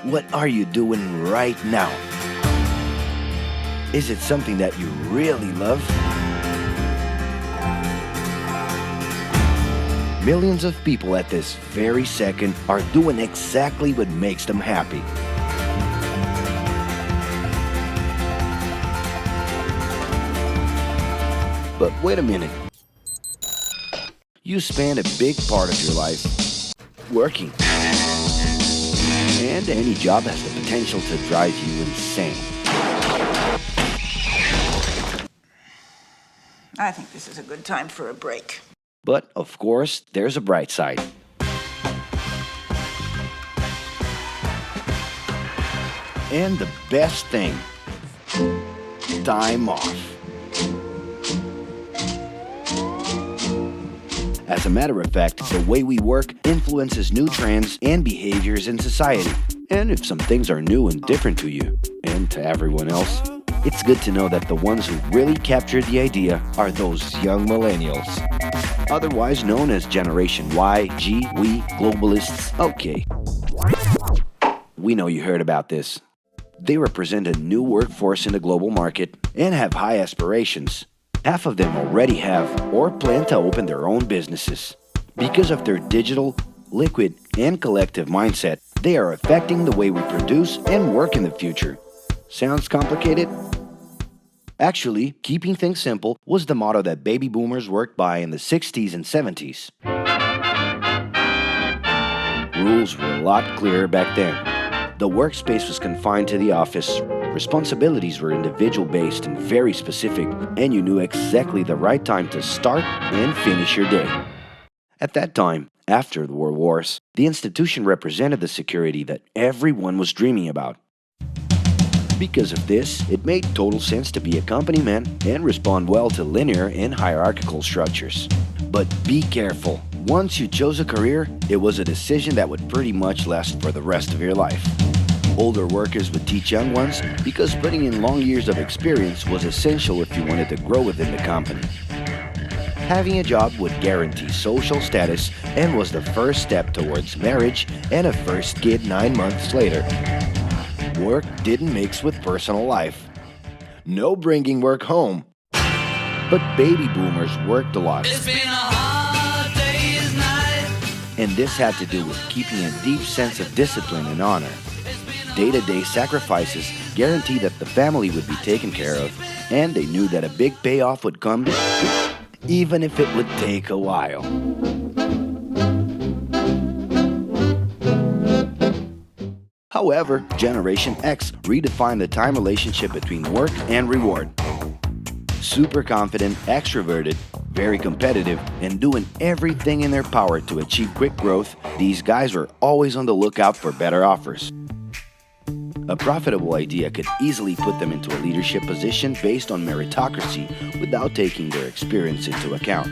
What are you doing right now? Is it something that you really love? Millions of people at this very second are doing exactly what makes them happy. But wait a minute. You spend a big part of your life working. And any job has the potential to drive you insane. I think this is a good time for a break. But, of course, there's a bright side. And the best thing, time off. As a matter of fact, the way we work influences new trends and behaviors in society. And if some things are new and different to you, and to everyone else, it's good to know that the ones who really captured the idea are those young millennials. Otherwise known as Generation Y, G, we, globalists. Okay. We know you heard about this. They represent a new workforce in the global market and have high aspirations. Half of them already have or plan to open their own businesses. Because of their digital, liquid, and collective mindset, they are affecting the way we produce and work in the future. Sounds complicated? Actually, keeping things simple was the motto that baby boomers worked by in the 60s and 70s. Rules were a lot clearer back then. The workspace was confined to the office, responsibilities were individual-based and very specific, and you knew exactly the right time to start and finish your day. At that time, after the World Wars, the institution represented the security that everyone was dreaming about. Because of this, it made total sense to be a company man and respond well to linear and hierarchical structures. But be careful. Once you chose a career, it was a decision that would pretty much last for the rest of your life. Older workers would teach young ones because putting in long years of experience was essential if you wanted to grow within the company. Having a job would guarantee social status and was the first step towards marriage and a first kid 9 months later. Work didn't mix with personal life. No bringing work home. But baby boomers worked a lot. It's been a hard day's night. And this had to do with keeping a deep sense of discipline and honor. Day-to-day sacrifices guaranteed that the family would be taken care of, and they knew that a big payoff would come, even if it would take a while. However, Generation X redefined the time relationship between work and reward. Super confident, extroverted, very competitive, and doing everything in their power to achieve quick growth, these guys were always on the lookout for better offers. A profitable idea could easily put them into a leadership position based on meritocracy without taking their experience into account.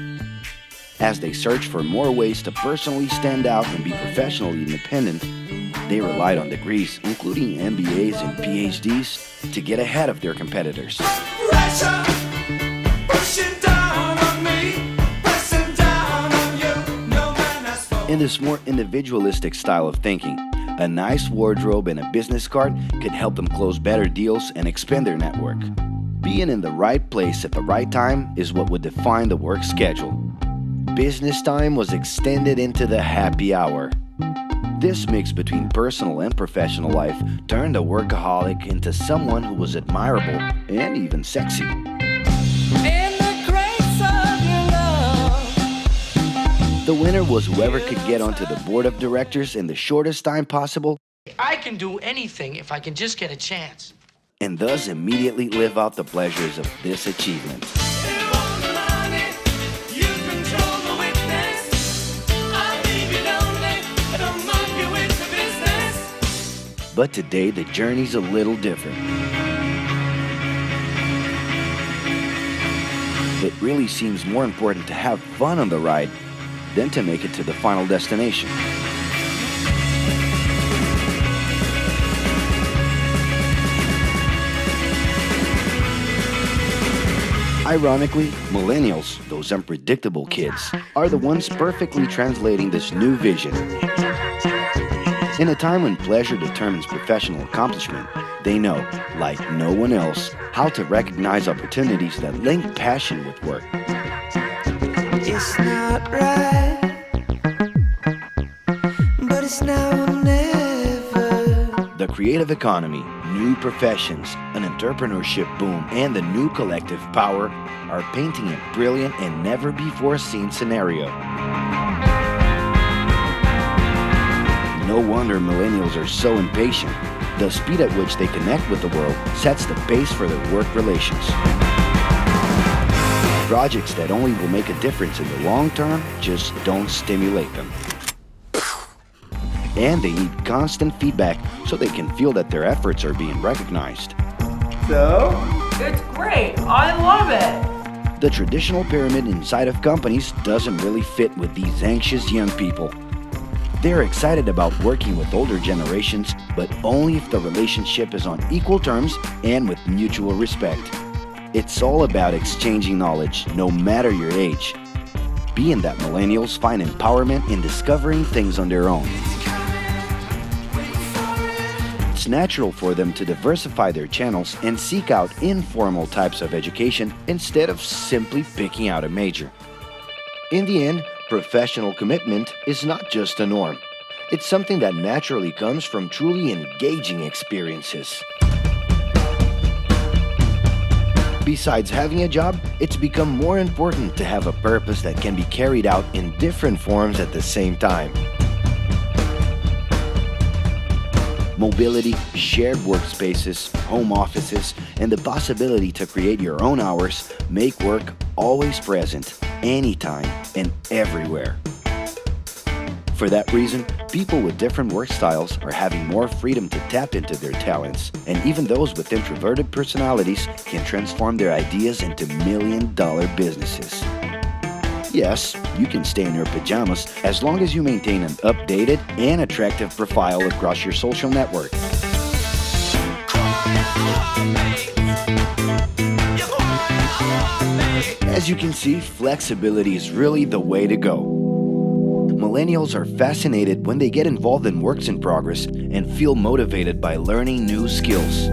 As they searched for more ways to personally stand out and be professionally independent, they relied on degrees, including MBAs and PhDs, to get ahead of their competitors. Pressure, pushing down on me, pressing down on you. No man has spoken. In this more individualistic style of thinking, a nice wardrobe and a business card could help them close better deals and expand their network. Being in the right place at the right time is what would define the work schedule. Business time was extended into the happy hour. This mix between personal and professional life turned a workaholic into someone who was admirable and even sexy. In the grace of your love. The winner was whoever could get onto the board of directors in the shortest time possible I can do anything if I can just get a chance. and thus immediately live out the pleasures of this achievement. You want the money, you control the witness. I'll leave you lonely, I don't monkey with the business. But today, the journey's a little different. It really seems more important to have fun on the ride than to make it to the final destination. Ironically, millennials, those unpredictable kids, are the ones perfectly translating this new vision. In a time when pleasure determines professional accomplishment, they know, like no one else, how to recognize opportunities that link passion with work. It's not right, but it's now or never. The creative economy, new professions, an entrepreneurship boom, and the new collective power are painting a brilliant and never-before-seen scenario. No wonder millennials are so impatient. The speed at which they connect with the world sets the pace for their work relations. Projects that only will make a difference in the long term just don't stimulate them. And they need constant feedback so they can feel that their efforts are being recognized. It's great. I love it. The traditional pyramid inside of companies doesn't really fit with these anxious young people. They're excited about working with older generations, but only if the relationship is on equal terms and with mutual respect. It's all about exchanging knowledge, no matter your age. Being that millennials find empowerment in discovering things on their own. It's natural for them to diversify their channels and seek out informal types of education instead of simply picking out a major. In the end, professional commitment is not just a norm. It's something that naturally comes from truly engaging experiences. Besides having a job, it's become more important to have a purpose that can be carried out in different forms at the same time. Mobility, shared workspaces, home offices, and the possibility to create your own hours make work always present, anytime and everywhere. For that reason, people with different work styles are having more freedom to tap into their talents, and even those with introverted personalities can transform their ideas into million-dollar businesses. Yes, you can stay in your pajamas as long as you maintain an updated and attractive profile across your social network. As you can see, flexibility is really the way to go. Millennials are fascinated when they get involved in works in progress and feel motivated by learning new skills.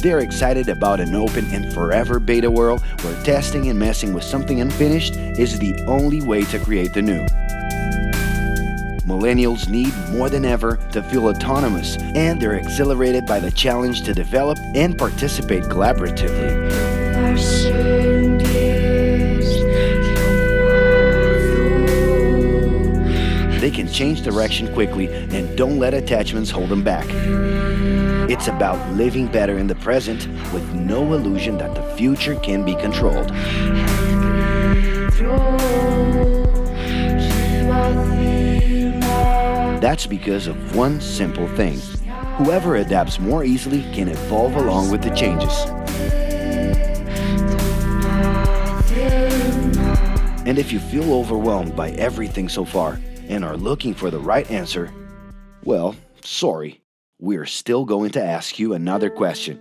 They're excited about an open and forever beta world where testing and messing with something unfinished is the only way to create the new. Millennials need more than ever to feel autonomous, and they're exhilarated by the challenge to develop and participate collaboratively. They can change direction quickly and don't let attachments hold them back. It's about living better in the present with no illusion that the future can be controlled. That's because of one simple thing. Whoever adapts more easily can evolve along with the changes. And if you feel overwhelmed by everything so far and are looking for the right answer, well, sorry. We're still going to ask you another question.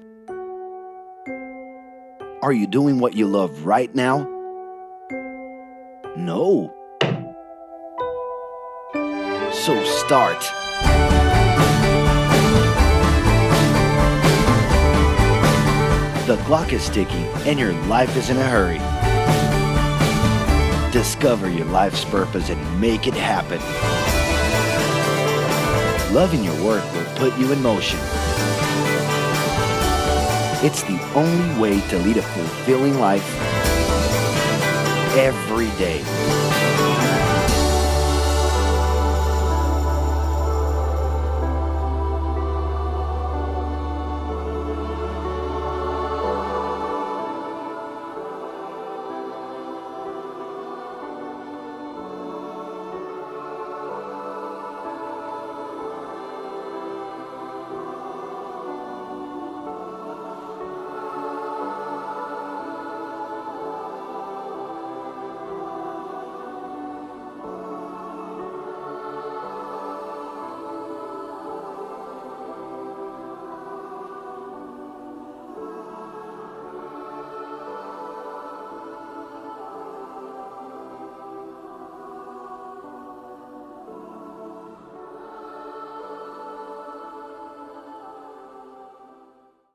Are you doing what you love right now? No. So start. The clock is ticking and your life is in a hurry. Discover your life's purpose and make it happen. Loving your work will put you in motion. It's the only way to lead a fulfilling life every day.